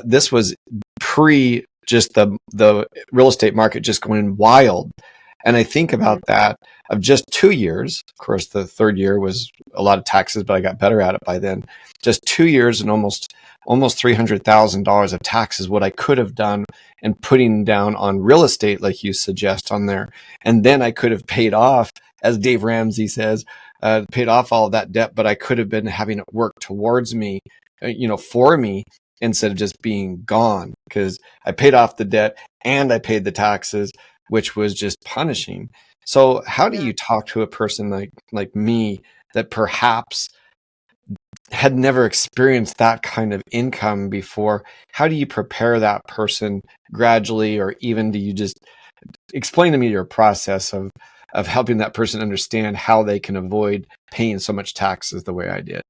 this was pre just the real estate market just going wild. And I think about that of just 2 years. Of course, the third year was a lot of taxes, but I got better at it by then. Just 2 years and almost $300,000 of taxes, what I could have done and putting down on real estate, like you suggest on there. And then I could have paid off, as Dave Ramsey says, paid off all of that debt, but I could have been having it work towards me, for me, instead of just being gone, because I paid off the debt and I paid the taxes, which was just punishing. So how do you talk to a person like me that perhaps had never experienced that kind of income before? How do you prepare that person gradually, or even do you just explain to me your process of helping that person understand how they can avoid paying so much taxes the way I did?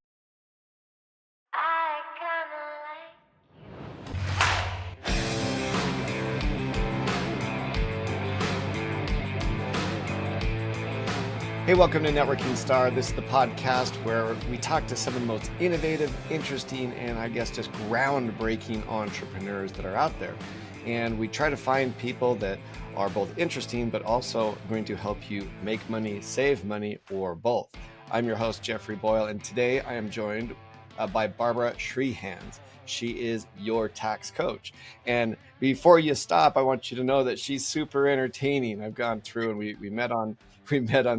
Hey, welcome to Networking Star. This is the podcast where we talk to some of the most innovative, interesting, and I guess just groundbreaking entrepreneurs that are out there. And we try to find people that are both interesting, but also going to help you make money, save money, or both. I'm your host, Jeffery Boyle, and today I am joined by Barbara Schreihans. She is your tax coach. And before you stop, I want you to know that she's super entertaining. I've gone through and we met on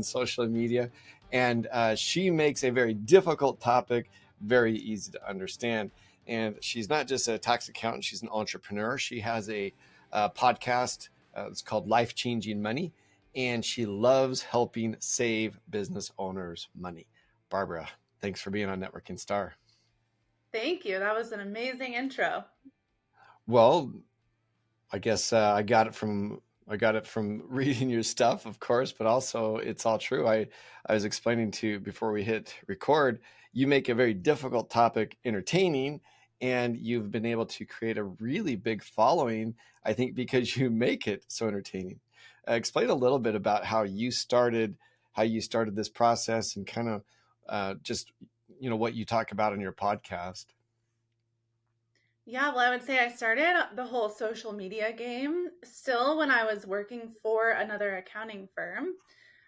social media, and she makes a very difficult topic very easy to understand. And she's not just a tax accountant, she's an entrepreneur. She has a podcast. It's called Life Changing Money, and she loves helping save business owners money. Barbara, thanks for being on Networking Star. Thank you. That was an amazing intro. Well, I guess I got it from reading your stuff, of course, but also it's all true. I was explaining to you before we hit record, you make a very difficult topic entertaining, and you've been able to create a really big following, I think, because you make it so entertaining. Explain a little bit about how you started this process, and kind of just what you talk about in your podcast. Yeah, well, I would say I started the whole social media game still when I was working for another accounting firm.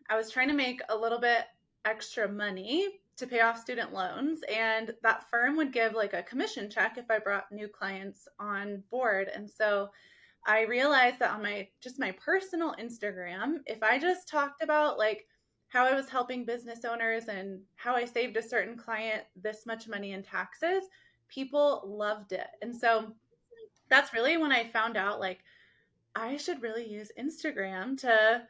I was trying to make a little bit extra money to pay off student loans, and that firm would give like a commission check if I brought new clients on board. And so I realized that on my personal Instagram, if I just talked about like how I was helping business owners and how I saved a certain client this much money in taxes, people loved it. And so that's really when I found out like I should really use Instagram to,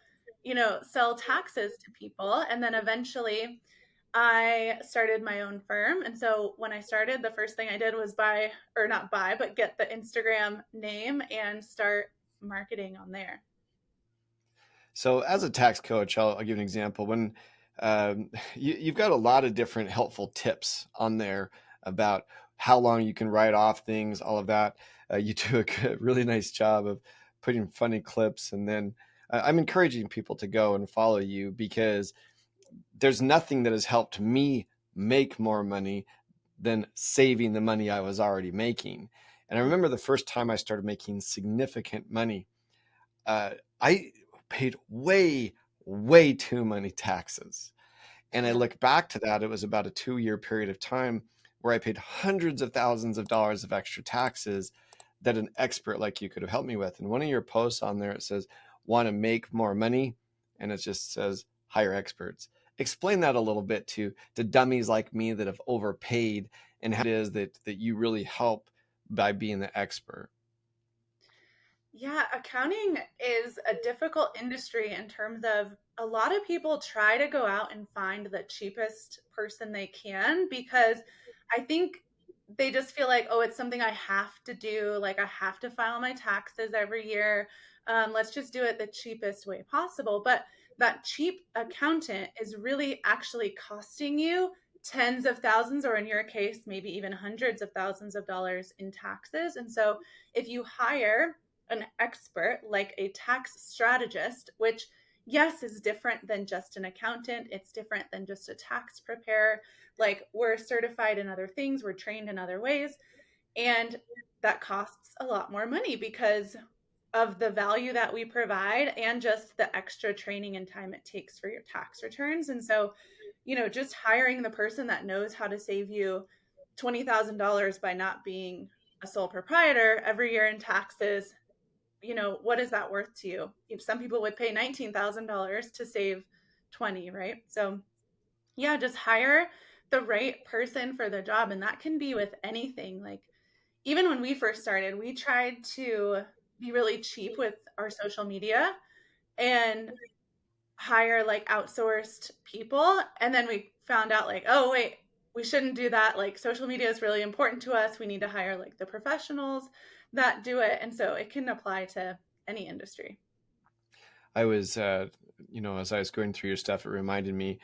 sell taxes to people. And then eventually I started my own firm. And so when I started, the first thing I did was get the Instagram name and start marketing on there. So, as a tax coach, I'll give you an example. When you've got a lot of different helpful tips on there about how long you can write off things, all of that. You do a really nice job of putting funny clips, and then I'm encouraging people to go and follow you, because there's nothing that has helped me make more money than saving the money I was already making. And I remember the first time I started making significant money, I paid way too many taxes. And I Yeah. look back to that, it was about a 2-year period of time where I paid hundreds of thousands of dollars of extra taxes that an expert like you could have helped me with. And one of your posts on there, it says, want to make more money? And it just says, hire experts. Explain that a little bit to dummies like me that have overpaid, and how it is that you really help by being the expert. Yeah, accounting is a difficult industry in terms of a lot of people try to go out and find the cheapest person they can because I think they just feel like, oh, it's something I have to do. Like I have to file my taxes every year. Let's just do it the cheapest way possible. But that cheap accountant is really actually costing you tens of thousands, or in your case, maybe even hundreds of thousands of dollars in taxes. And so if you hire an expert like a tax strategist, which, yes, is different than just an accountant. It's different than just a tax preparer. Like we're certified in other things, we're trained in other ways. And that costs a lot more money because of the value that we provide and just the extra training and time it takes for your tax returns. And so, just hiring the person that knows how to save you $20,000 by not being a sole proprietor every year in taxes, what is that worth to you? If some people would pay $19,000 to save 20, right? So, yeah, just hire the right person for the job. And that can be with anything. Like, even when we first started, we tried to be really cheap with our social media and hire like outsourced people. And then we found out, like, oh, wait, we shouldn't do that. Like, social media is really important to us. We need to hire like the professionals that do it. And so it can apply to any industry. I was, as I was going through your stuff, it reminded me.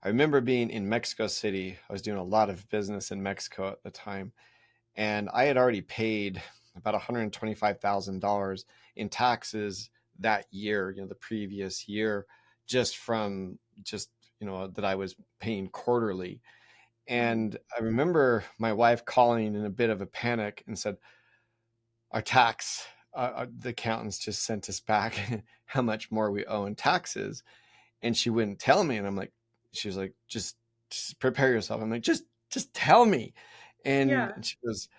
I remember being in Mexico City. I was doing a lot of business in Mexico at the time, and I had already paid about $125,000 in taxes that year, the previous year, just from that I was paying quarterly. Mm. And I remember my wife calling in a bit of a panic and said, our tax, the accountants just sent us back how much more we owe in taxes. And she wouldn't tell me. And I'm like, she was like, just prepare yourself. I'm like, just tell me. And Yeah. she goes,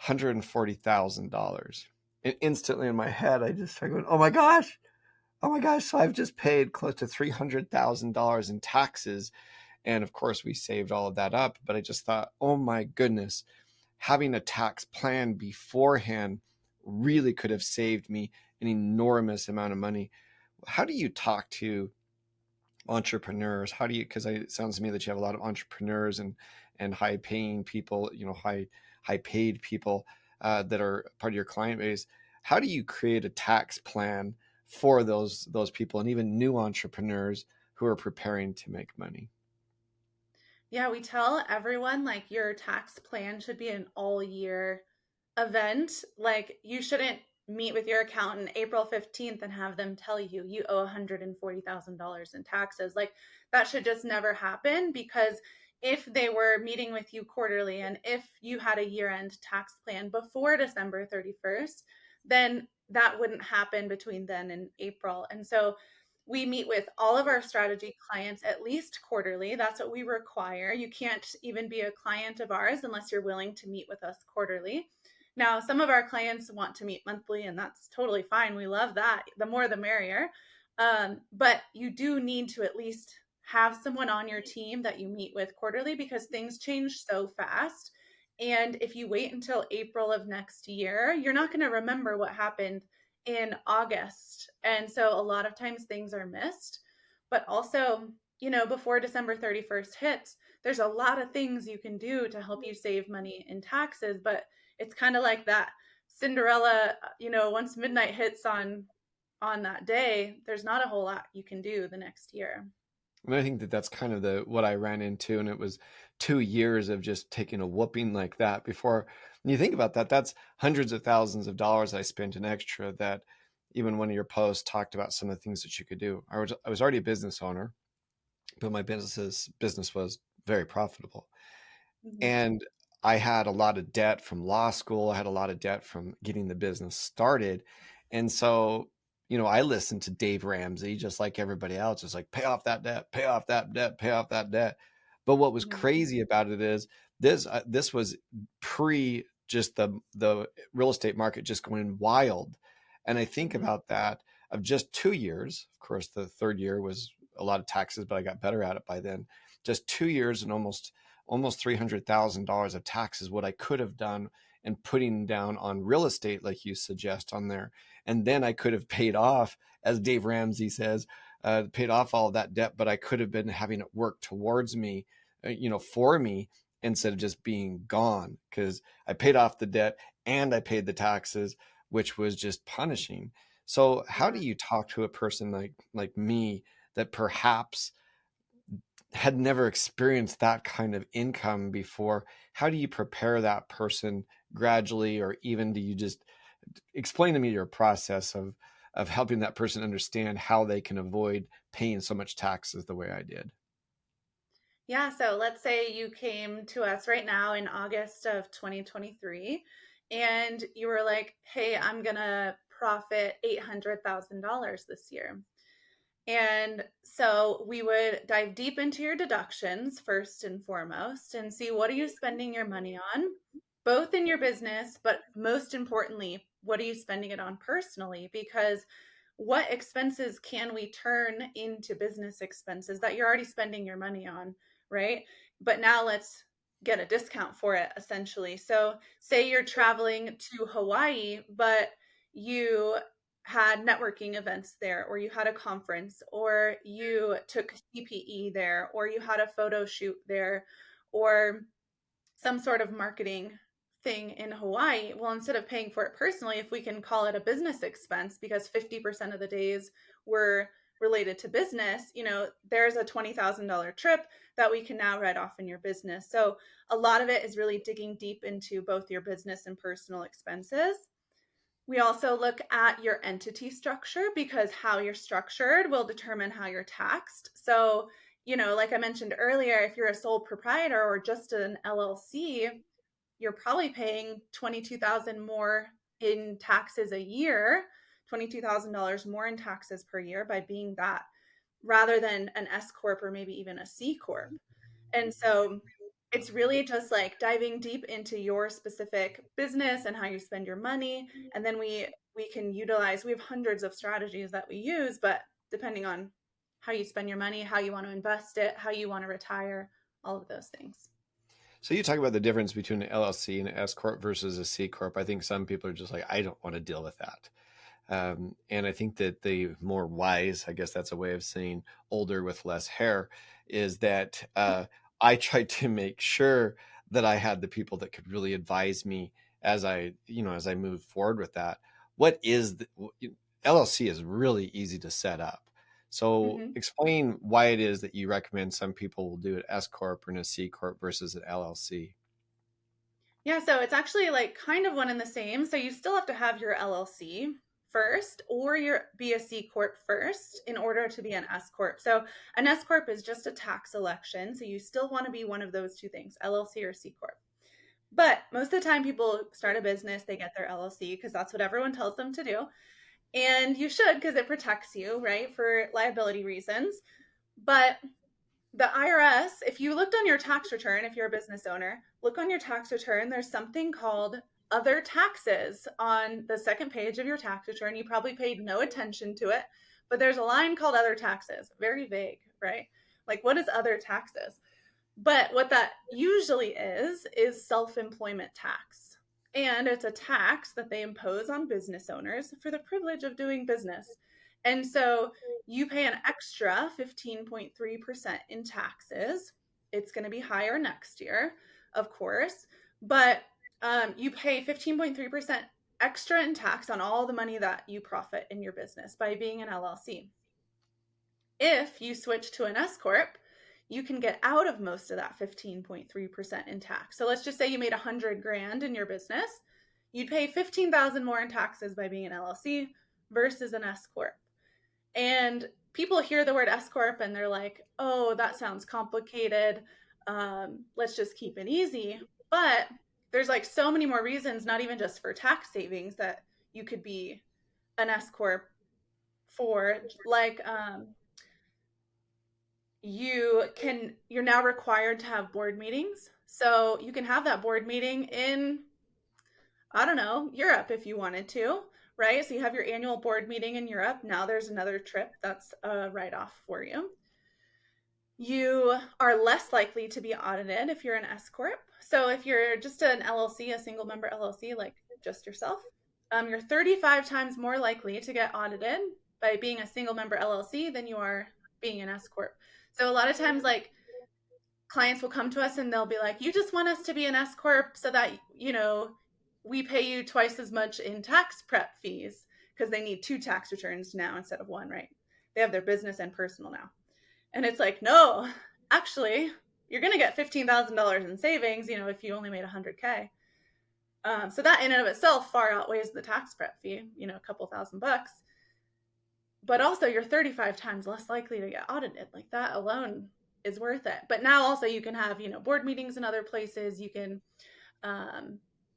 $140,000. And instantly in my head, I just started going, oh my gosh. Oh my gosh. So I've just paid close to $300,000 in taxes. And of course, we saved all of that up. But I just thought, oh my goodness, having a tax plan beforehand really could have saved me an enormous amount of money. How do you talk to entrepreneurs? How do you, because it sounds to me that you have a lot of entrepreneurs and high paying people, high paid people that are part of your client base. How do you create a tax plan for those people and even new entrepreneurs who are preparing to make money? Yeah, we tell everyone like your tax plan should be an all year event. Like, you shouldn't meet with your accountant April 15th and have them tell you you owe $140,000 in taxes. Like, that should just never happen, because if they were meeting with you quarterly and if you had a year end tax plan before December 31st, then that wouldn't happen between then and April. And so we meet with all of our strategy clients at least quarterly. That's what we require. You can't even be a client of ours unless you're willing to meet with us quarterly. Now, some of our clients want to meet monthly, and that's totally fine. We love that. The more, the merrier. But you do need to at least have someone on your team that you meet with quarterly, because things change so fast. And if you wait until April of next year, you're not going to remember what happened in August. And so a lot of times things are missed. But also, before December 31st hits, there's a lot of things you can do to help you save money in taxes. But it's kind of like that Cinderella, once midnight hits on that day, there's not a whole lot you can do the next year. And I think that that's kind of what I ran into, and it was 2 years of just taking a whooping like that. Before, when you think about that, that's hundreds of thousands of dollars I spent in extra. That even one of your posts talked about some of the things that you could do. I was already a business owner, but my business was very profitable, Mm-hmm. and I had a lot of debt from law school. I had a lot of debt from getting the business started. And so, I listened to Dave Ramsey just like everybody else. It's like, pay off that debt, pay off that debt, pay off that debt. But what was Mm-hmm. crazy about it is this was pre just the real estate market just going wild. And I think Mm-hmm. about that of just 2 years. Of course, the third year was a lot of taxes, but I got better at it by then. Just 2 years and almost $300,000 of taxes, what I could have done and putting down on real estate, like you suggest on there. And then I could have paid off, as Dave Ramsey says, paid off all of that debt, but I could have been having it work towards me, for me, instead of just being gone, because I paid off the debt and I paid the taxes, which was just punishing. So how do Yeah. you talk to a person like me that perhaps had never experienced that kind of income before? How do you prepare that person gradually, or even do you just explain to me your process of helping that person understand how they can avoid paying so much taxes the way I did? Yeah, so let's say you came to us right now in August of 2023 and you were like, hey, I'm going to profit $800,000 this year. And so we would dive deep into your deductions first and foremost and see what are you spending your money on, both in your business, but most importantly, what are you spending it on personally? Because what expenses can we turn into business expenses that you're already spending your money on, right? But now let's get a discount for it essentially. So, say you're traveling to Hawaii, but you had networking events there, or you had a conference, or you took CPE there, or you had a photo shoot there, or some sort of marketing thing in Hawaii. Well, instead of paying for it personally, if we can call it a business expense because 50% of the days were related to business, there's a $20,000 trip that we can now write off in your business. So a lot of it is really digging deep into both your business and personal expenses. We also look at your entity structure because how you're structured will determine how you're taxed. So, like I mentioned earlier, if you're a sole proprietor or just an LLC, you're probably paying $22,000 more in taxes a year, $22,000 more in taxes per year by being that, rather than an S corp or maybe even a C corp. And so it's really just like diving deep into your specific business and how you spend your money. And then we can utilize, we have hundreds of strategies that we use, but depending on how you spend your money, how you want to invest it, how you want to retire, all of those things. So you talk about the difference between an LLC and an S corp versus a C corp. I think some people are just like, I don't want to deal with that. And I think that the more wise, I guess that's a way of saying older with less hair, is that I tried to make sure that I had the people that could really advise me as I move forward with that. What is the LLC is really easy to set up. So Mm-hmm. explain why it is that you recommend some people will do an S corp or a C corp versus an LLC. Yeah, so it's actually like kind of one and the same. So you still have to have your LLC first or your be a C corp first in order to be an S corp. So an S corp is just a tax election. So you still want to be one of those two things, LLC or C corp. But most of the time people start a business, they get their LLC because that's what everyone tells them to do. And you should because it protects you, right, for liability reasons. But the IRS, if you looked on your tax return, if you're a business owner, look on your tax return, there's something called other taxes on the second page of your tax return. You probably paid no attention to it, but there's a line called other taxes. Very vague, right? Like, what is other taxes? But what that usually is self-employment tax. And it's a tax that they impose on business owners for the privilege of doing business. And so you pay an extra 15.3% in taxes. It's going to be higher next year, of course, but you pay 15.3% extra in tax on all the money that you profit in your business by being an LLC. If you switch to an S Corp, you can get out of most of that 15.3% in tax. So let's just say you made 100 grand in your business. You'd pay 15,000 more in taxes by being an LLC versus an S Corp. And people hear the word S Corp and they're like, oh, that sounds complicated. Let's just keep it easy. But there's like so many more reasons, not even just for tax savings, that you could be an S Corp for. Like, you're now required to have board meetings. So you can have that board meeting in, I don't know, Europe if you wanted to, right? So you have your annual board meeting in Europe. Now there's another trip that's a write off for you. You are less likely to be audited if you're an S Corp. So if you're just an LLC, a single member LLC, like just yourself, you're 35 times more likely to get audited by being a single member LLC than you are being an S Corp. So a lot of times, like, clients will come to us and they'll be like, you just want us to be an S Corp so that, we pay you twice as much in tax prep fees because they need two tax returns now instead of one, right? They have their business and personal now. And it's like, no, actually, you're going to get $15,000 in savings, if you only made 100K. So that in and of itself far outweighs the tax prep fee, a couple $1,000. But also you're 35 times less likely to get audited. Like, that alone is worth it. But now also you can have, board meetings in other places. You can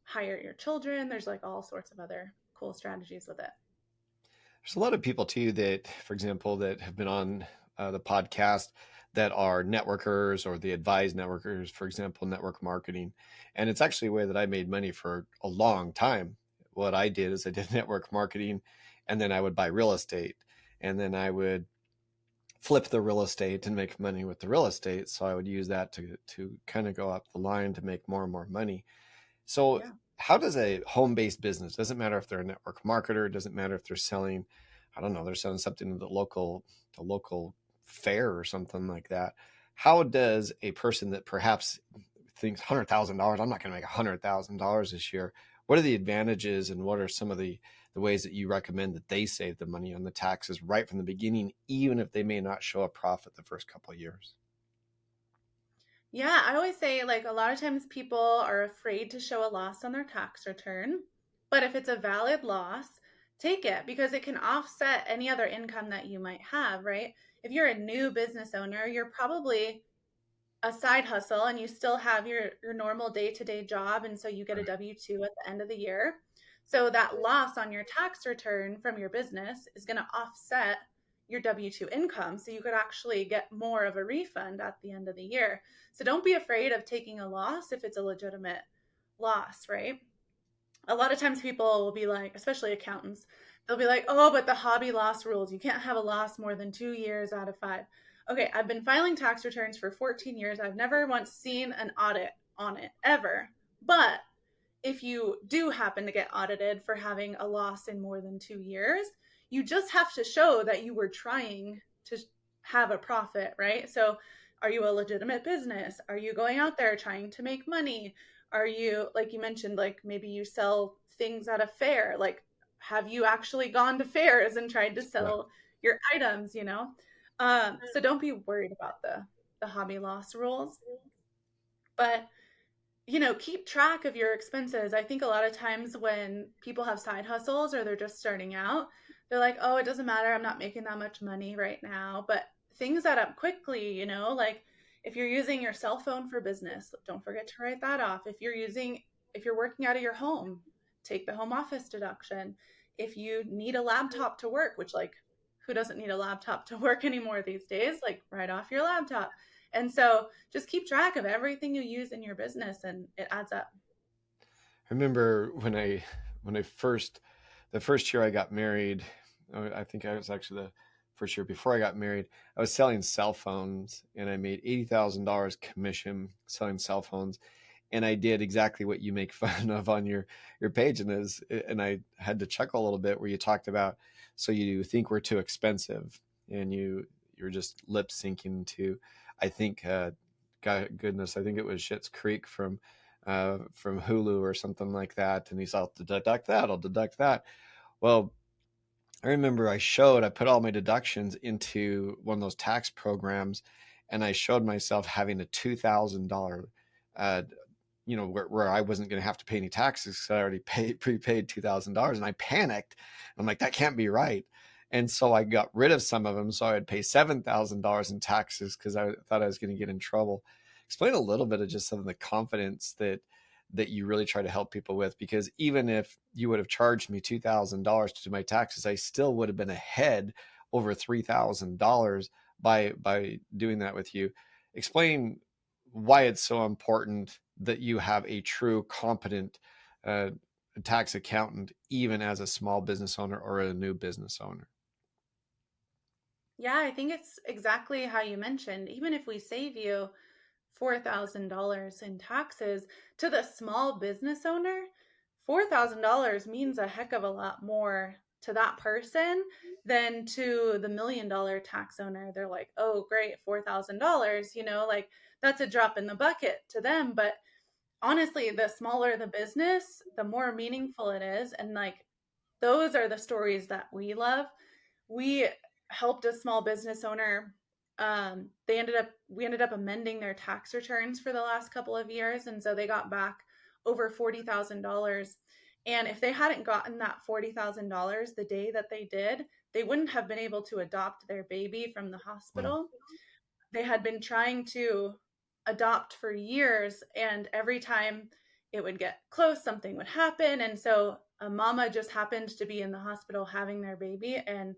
hire your children. There's like all sorts of other cool strategies with it. There's a lot of people too that, for example, that have been on the podcast that are networkers or they advise networkers, for example, network marketing. And it's actually a way that I made money for a long time. What I did is I did network marketing and then I would buy real estate and then I would flip the real estate and make money with the real estate. So I would use that to kind of go up the line to make more and more money. So Yeah. how does a home-based business, doesn't matter if they're a network marketer, doesn't matter if they're selling, I don't know, they're selling something to the local fair or something like that. How does a person that perhaps thinks $100,000, I'm not going to make $100,000 this year. What are the advantages and what are some of the ways that you recommend that they save the money on the taxes right from the beginning, even if they may not show a profit the first couple of years? Yeah, I always say like a lot of times people are afraid to show a loss on their tax return, but if it's a valid loss, take it because it can offset any other income that you might have, right? If you're a new business owner, you're probably a side hustle and you still have your normal day-to-day job and so you get a W-2 at the end of the year. So that loss on your tax return from your business is going to offset your W-2 income so you could actually get more of a refund at the end of the year. So don't be afraid of taking a loss if it's a legitimate loss, right? A lot of times people will be like, especially accountants, they'll be like, oh, but the hobby loss rules, you can't have a loss more than 2 years out of 5. Okay, I've been filing tax returns for 14 years. I've never once seen an audit on it ever. But if you do happen to get audited for having a loss in more than 2 years, you just have to show that you were trying to have a profit, right? So, are you a legitimate business? Are you going out there trying to make money? Are you, like you mentioned, like maybe you sell things at a fair? Like, have you actually gone to fairs and tried to Right. sell your items, you know? So don't be worried about the hobby loss rules. But keep track of your expenses. I think a lot of times when people have side hustles or they're just starting out, they're like, oh, it doesn't matter. I'm not making that much money right now. But things add up quickly, like if you're using your cell phone for business, don't forget to write that off. If you're working out of your home, take the home office deduction. If you need a laptop to work, which like who doesn't need a laptop to work anymore these days, like write off your laptop. And so just keep track of everything you use in your business and it adds up. I remember when I the first year I got married, I think I was actually the first year before I got married, I was selling cell phones and I made $80,000 commission selling cell phones. And I did exactly what you make fun of on your page. And I had to chuckle a little bit where you talked about, so you think we're too expensive and you're just lip syncing to, I think, God goodness, I think it was Schitt's Creek from Hulu or something like that. And he's, I'll deduct that, I'll deduct that. Well, I remember I put all my deductions into one of those tax programs and I showed myself having a $2,000, uh, where I wasn't going to have to pay any taxes because I already prepaid $2,000. And I panicked. I'm like, that can't be right. And so I got rid of some of them. So I would pay $7,000 in taxes because I thought I was going to get in trouble. Explain a little bit of just some of the confidence that you really try to help people with, because even if you would have charged me $2,000 to do my taxes, I still would have been ahead over $3,000 by doing that with you. Explain why it's so important that you have a true competent uh, tax accountant, even as a small business owner or a new business owner. Yeah, I think it's exactly how you mentioned. Even if we save you $4,000 in taxes to the small business owner, $4,000 means a heck of a lot more to that person than to the $1 million tax owner. They're like, oh, great, $4,000, like that's a drop in the bucket to them. But honestly, the smaller the business, the more meaningful it is. And like, those are the stories that we love. We helped a small business owner. We ended up amending their tax returns for the last couple of years. And so they got back over $40,000. And if they hadn't gotten that $40,000 the day that they did, they wouldn't have been able to adopt their baby from the Wow. hospital. They had been trying to adopt for years. And every time it would get close, something would happen. And so a mama just happened to be in the hospital having their baby. And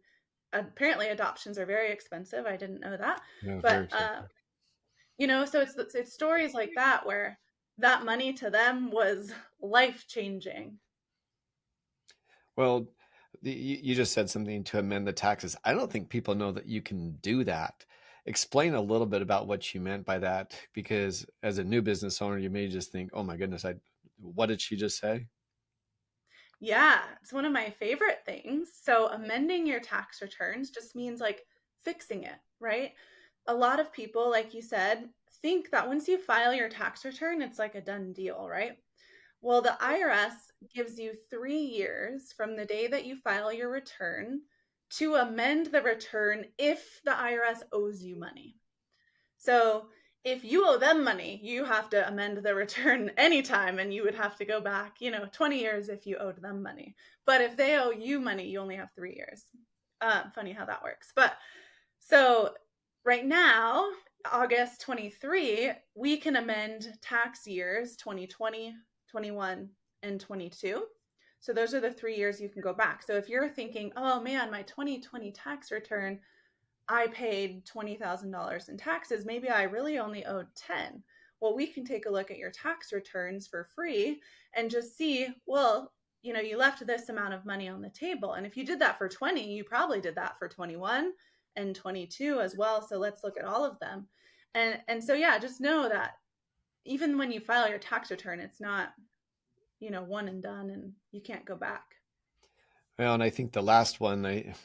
apparently adoptions are very expensive. I didn't know that. Yeah, very But, expensive. so it's stories like that where that money to them was life changing. Well, you just said something to amend the taxes. I don't think people know that you can do that. Explain a little bit about what you meant by that, because as a new business owner, you may just think, "Oh my goodness, what did she just say?" Yeah, it's one of my favorite things. So amending your tax returns just means like fixing it, right? A lot of people, like you said, think that once you file your tax return, it's like a done deal, right? Well, the IRS gives you 3 years from the day that you file your return to amend the return if the IRS owes you money. So if you owe them money, you have to amend the return anytime and you would have to go back, 20 years if you owed them money. But if they owe you money, you only have 3 years. Funny how that works. But so right now, August 23, we can amend tax years 2020, 21, and 22. So those are the 3 years you can go back. So if you're thinking, oh man, my 2020 tax return, I paid $20,000 in taxes. Maybe I really only owed 10. Well, we can take a look at your tax returns for free and just see, well, you left this amount of money on the table. And if you did that for 20, you probably did that for 21 and 22 as well. So let's look at all of them. And so, yeah, just know that even when you file your tax return, it's not, one and done and you can't go back. Well, and I think the last one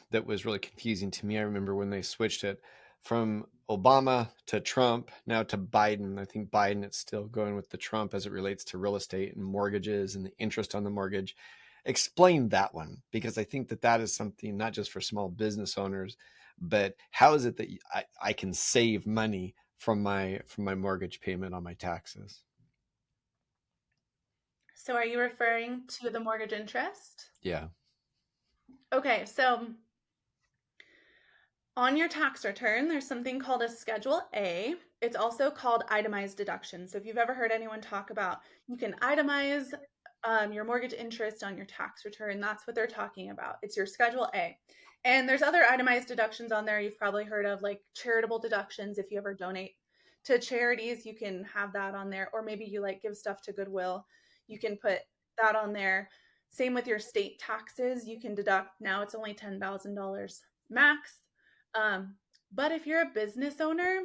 that was really confusing to me, I remember when they switched it from Obama to Trump, now to Biden. I think Biden is still going with the Trump as it relates to real estate and mortgages and the interest on the mortgage. Explain that one, because I think that is something not just for small business owners, but how is it that I can save money from my mortgage payment on my taxes? So are you referring to the mortgage interest? Yeah. Okay, so on your tax return, there's something called a Schedule A. It's also called itemized deduction. So if you've ever heard anyone talk about you can itemize your mortgage interest on your tax return, that's what they're talking about. It's your Schedule A. And there's other itemized deductions on there you've probably heard of, like charitable deductions. If you ever donate to charities, you can have that on there. Or maybe you like give stuff to Goodwill, you can put that on there. Same with your state taxes. You can deduct, now it's only $10,000 max. But if you're a business owner,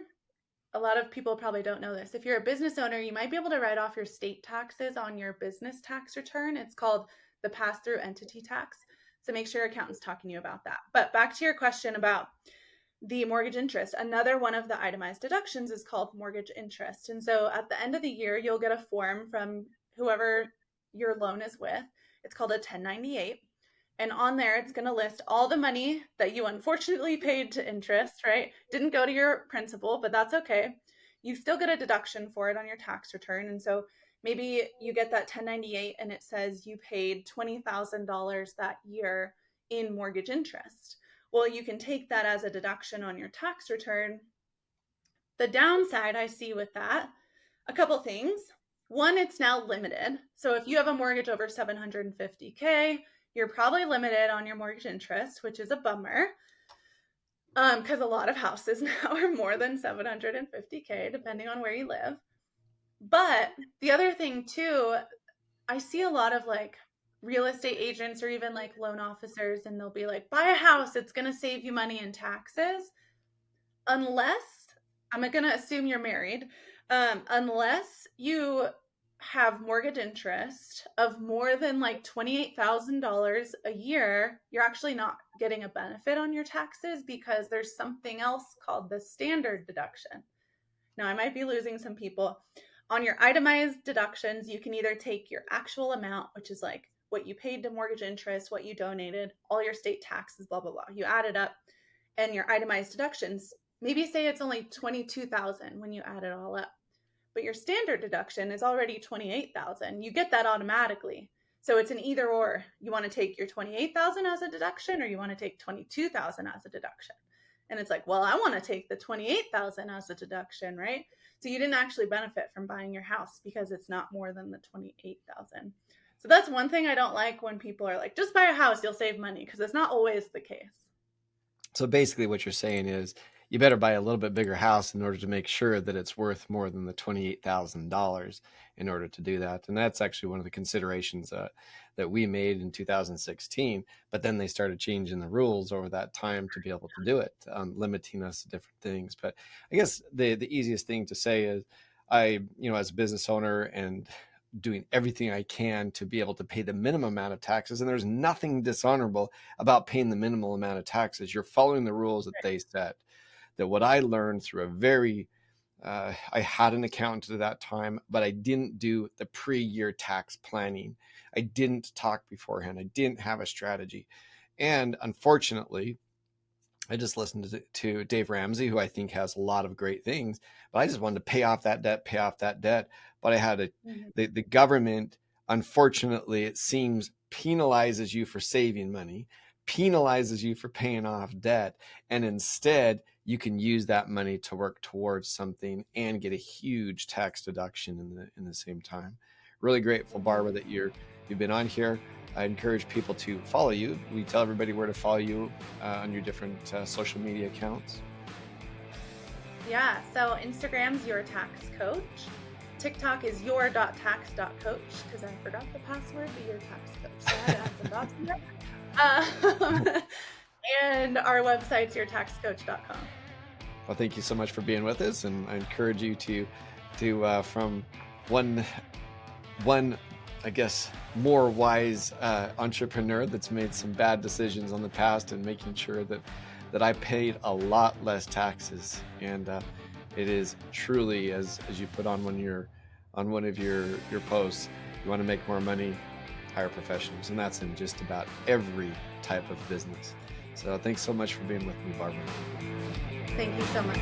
a lot of people probably don't know this. If you're a business owner, you might be able to write off your state taxes on your business tax return. It's called the pass-through entity tax. So make sure your accountant's talking to you about that. But back to your question about the mortgage interest. Another one of the itemized deductions is called mortgage interest. And so at the end of the year, you'll get a form from whoever your loan is with. It's called a 1098. And on there, it's going to list all the money that you unfortunately paid to interest, right? Didn't go to your principal, but that's okay. You still get a deduction for it on your tax return. And so maybe you get that 1098 and it says you paid $20,000 that year in mortgage interest. Well, you can take that as a deduction on your tax return. The downside I see with that, a couple things. One, it's now limited. So if you have a mortgage over $750K, you're probably limited on your mortgage interest, which is a bummer, because a lot of houses now are more than $750K, depending on where you live. But the other thing too, I see a lot of like real estate agents or even like loan officers, and they'll be like, buy a house, it's going to save you money in taxes. Unless, I'm going to assume you're married, unless you have mortgage interest of more than like $28,000 a year, you're actually not getting a benefit on your taxes because there's something else called the standard deduction. Now, I might be losing some people. On your itemized deductions, you can either take your actual amount, which is like what you paid to mortgage interest, what you donated, all your state taxes, blah, blah, blah. You add it up, and your itemized deductions, maybe say it's only $22,000 when you add it all up. But your standard deduction is already $28,000. You get that automatically. So it's an either or. You want to take your $28,000 as a deduction, or you want to take $22,000 as a deduction. And it's like, well, I want to take the 28,000 as a deduction, right? So you didn't actually benefit from buying your house because it's not more than the 28,000. So that's one thing I don't like when people are like, just buy a house, you'll save money, because it's not always the case. So basically what you're saying is you better buy a little bit bigger house in order to make sure that it's worth more than the $28,000 in order to do that. And that's actually one of the considerations that we made in 2016. But then they started changing the rules over that time to be able to do it, limiting us to different things. But I guess the easiest thing to say is as a business owner and doing everything I can to be able to pay the minimum amount of taxes. And there's nothing dishonorable about paying the minimal amount of taxes. You're following the rules that they set. That what I learned through I had an accountant at that time, but I didn't do the pre-year tax planning. I didn't talk beforehand. I didn't have a strategy. And unfortunately, I just listened to Dave Ramsey, who I think has a lot of great things, but I just wanted to pay off that debt. But I had the government, unfortunately, it seems penalizes you for saving money, penalizes you for paying off debt. And instead you can use that money to work towards something and get a huge tax deduction in the same time. Really grateful, Barbara, that you've been on here. I encourage people to follow you. We tell everybody where to follow you on your different social media accounts. Yeah, so Instagram's Your Tax Coach. TikTok is your.tax.coach, because I forgot the password to Your Tax Coach, so I had to add some dots in there. And our website's yourtaxcoach.com. Well, thank you so much for being with us, and I encourage you to from one I guess more wise entrepreneur that's made some bad decisions on the past and making sure that I paid a lot less taxes. And it is truly, as you put on one of your posts, you want to make more money, hire professionals, and that's in just about every type of business. So thanks so much for being with me, Barbara. Thank you so much.